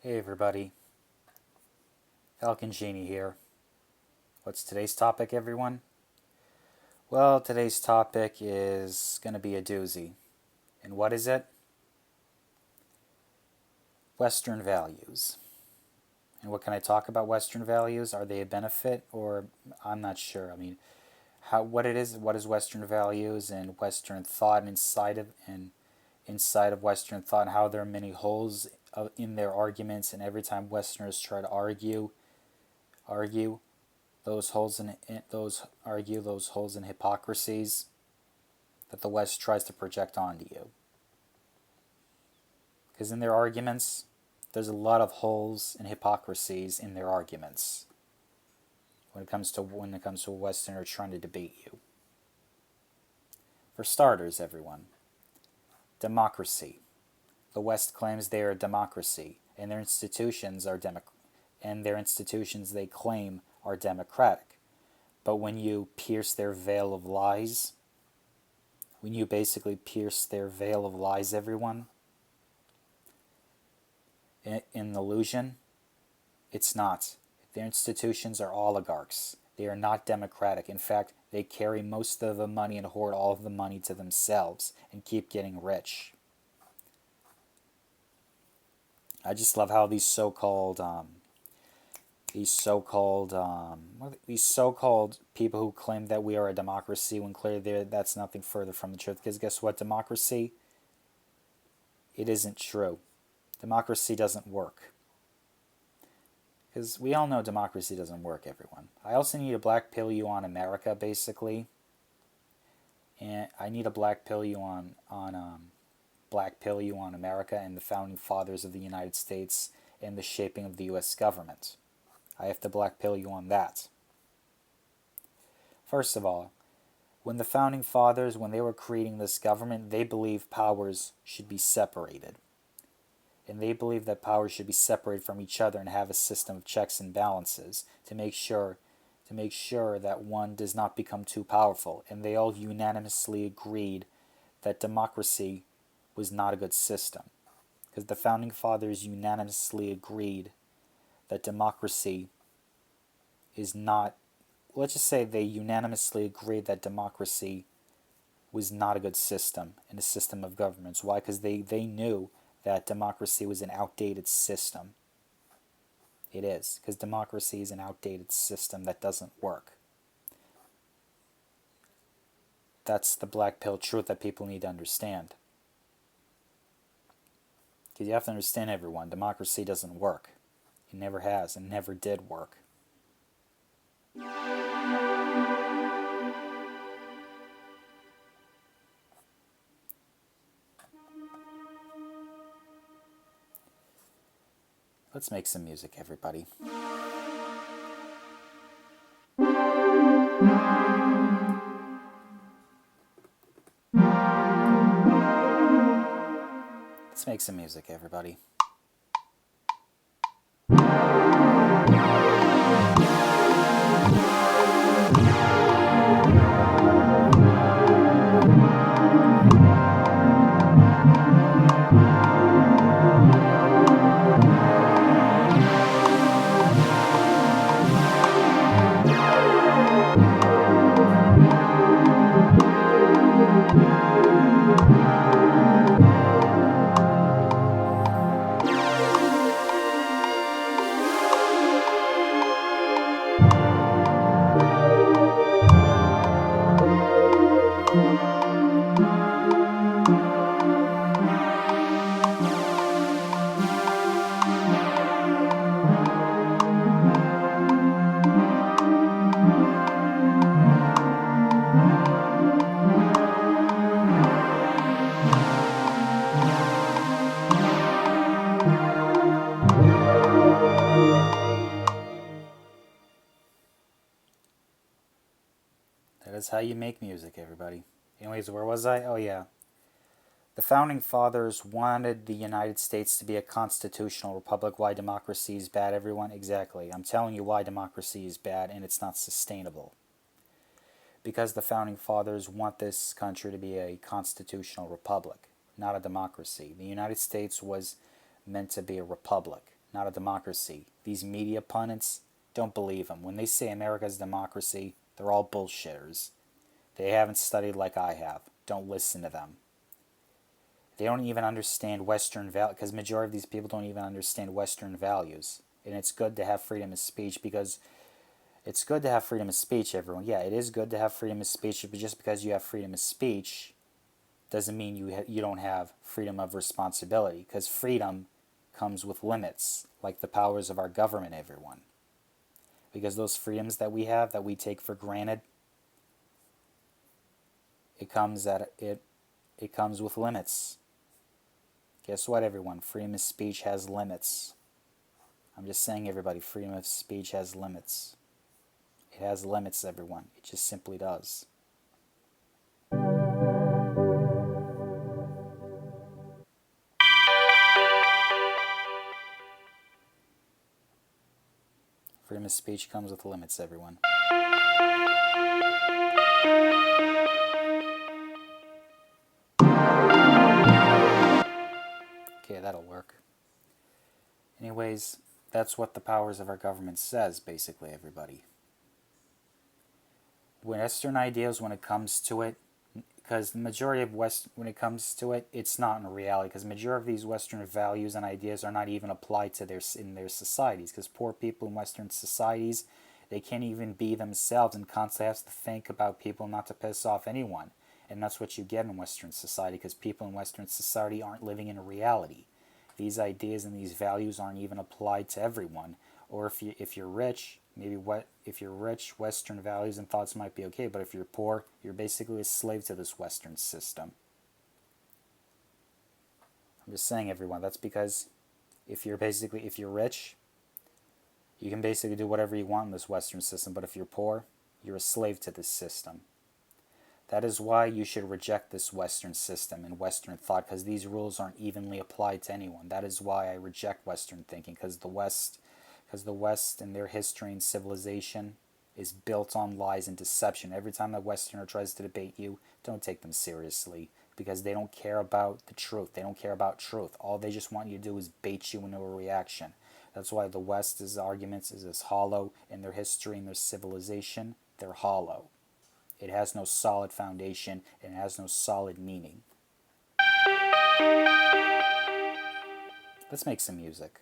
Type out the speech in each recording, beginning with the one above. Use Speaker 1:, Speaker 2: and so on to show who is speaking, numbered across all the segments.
Speaker 1: Hey everybody, Falcon Genie here. What's today's topic, everyone? Well, today's topic is going to be a doozy. And what is it? Western values. And what can I talk about Western values? Are they a benefit or I'm not sure. I mean, what is Western values and Western thought inside of Western thought and how there are many holes in their arguments, and every time Westerners try to argue those holes those holes and hypocrisies that the West tries to project onto you. Because in their arguments, there's a lot of holes and hypocrisies in their arguments when it comes to a Westerner trying to debate you. For starters, everyone, democracy. The West claims they are a democracy, and their institutions they claim are democratic. But when you pierce their veil of lies, when you basically pierce their veil of lies, everyone, in illusion, it's not. Their institutions are oligarchs. They are not democratic. In fact, they carry most of the money and hoard all of the money to themselves and keep getting rich. I just love how these so-called people who claim that we are a democracy, when clearly that's nothing further from the truth. Because guess what? Democracy, it isn't true. Democracy doesn't work. Because we all know democracy doesn't work, everyone. I also need to black pill you on America, basically. And I need to black pill you on America and the founding fathers of the United States and the shaping of the U.S. government. I have to black pill you on that. First of all, when the founding fathers, when they were creating this government, they believed powers should be separated. And they believed that powers should be separated from each other and have a system of checks and balances to make sure that one does not become too powerful. And they all unanimously agreed that democracy was not a good system. Because the founding fathers unanimously agreed that democracy is not, let's just say they unanimously agreed that democracy was not a good system and a system of governments. Why? Because they knew that democracy was an outdated system. It is, because democracy is an outdated system that doesn't work. That's the black pill truth that people need to understand. Because you have to understand, everyone, democracy doesn't work. It never has and never did work. Let's make some music, everybody. Let's make some music, everybody. That is how you make music, everybody. Anyways, where was I? Oh, yeah. The founding fathers wanted the United States to be a constitutional republic. Why democracy is bad, everyone? Exactly. I'm telling you why democracy is bad and it's not sustainable. Because the founding fathers want this country to be a constitutional republic, not a democracy. The United States was meant to be a republic, not a democracy. These media pundits, don't believe them. When they say America's democracy, they're all bullshitters. They haven't studied like I have. Don't listen to them. They don't even understand Western values, because majority of these people don't even understand Western values. And it's good to have freedom of speech, because it's good to have freedom of speech, everyone. Yeah, it is good to have freedom of speech, but just because you have freedom of speech doesn't mean you don't have freedom of responsibility, because freedom comes with limits, like the powers of our government, everyone. Because those freedoms that we have, that we take for granted, it comes with limits. Guess what, everyone? Freedom of speech has limits. I'm just saying, everybody, freedom of speech has limits. It has limits, everyone. It just simply does. Freedom of speech comes with limits, everyone. Okay, that'll work. Anyways, that's what the powers of our government says, basically, everybody. Western ideas, when it comes to it, because the majority of when it comes to it, it's not in reality, because the majority of these Western values and ideas are not even applied to in their societies, because poor people in Western societies, they can't even be themselves and constantly have to think about people not to piss off anyone. And that's what you get in Western society, because people in Western society aren't living in a reality. These ideas and these values aren't even applied to everyone. Or if you're rich, if you're rich, Western values and thoughts might be okay, but if you're poor, you're basically a slave to this Western system. I'm just saying, everyone, that's because if you're rich, you can basically do whatever you want in this Western system, but if you're poor, you're a slave to this system. That is why you should reject this Western system and Western thought, because these rules aren't evenly applied to anyone. That is why I reject Western thinking, because the West and their history and civilization is built on lies and deception. Every time a Westerner tries to debate you, don't take them seriously, because they don't care about the truth. They don't care about truth. All they just want you to do is bait you into a reaction. That's why the West's arguments is as hollow, in their history and their civilization, they're hollow. It has no solid foundation, and it has no solid meaning. Let's make some music.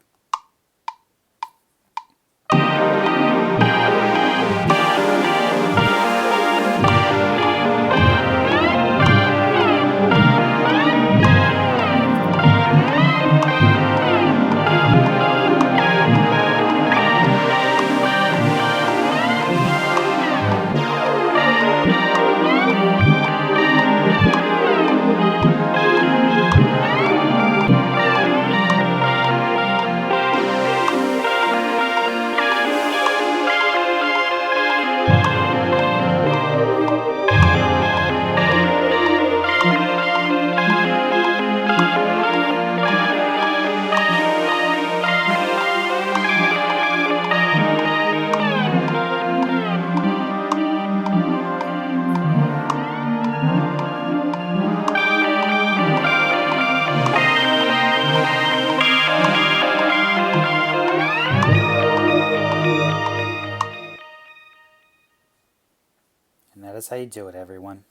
Speaker 1: That's how you do it, everyone.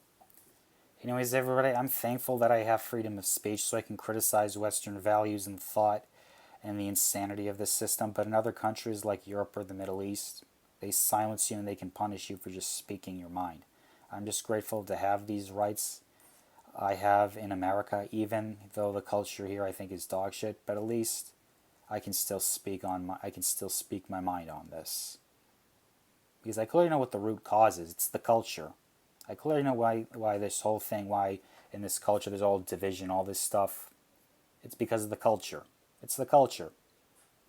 Speaker 1: Anyways, everybody, I'm thankful that I have freedom of speech so I can criticize Western values and thought and the insanity of this system. But in other countries like Europe or the Middle East, they silence you and they can punish you for just speaking your mind. I'm just grateful to have these rights I have in America, even though the culture here I think is dog shit. But at least I can still speak my mind on this. Because I clearly know what the root cause is. It's the culture. I clearly know why this whole thing, why in this culture there's all division, all this stuff. It's because of the culture. It's the culture.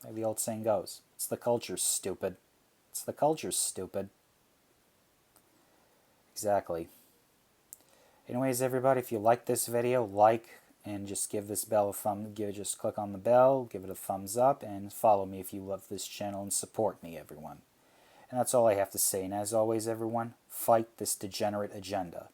Speaker 1: Like the old saying goes. It's the culture, stupid. It's the culture, stupid. Exactly. Anyways, everybody, if you like this video, like and just give this bell a just click on the bell, give it a thumbs up, and follow me if you love this channel and support me, everyone. And that's all I have to say. And as always, everyone, fight this degenerate agenda.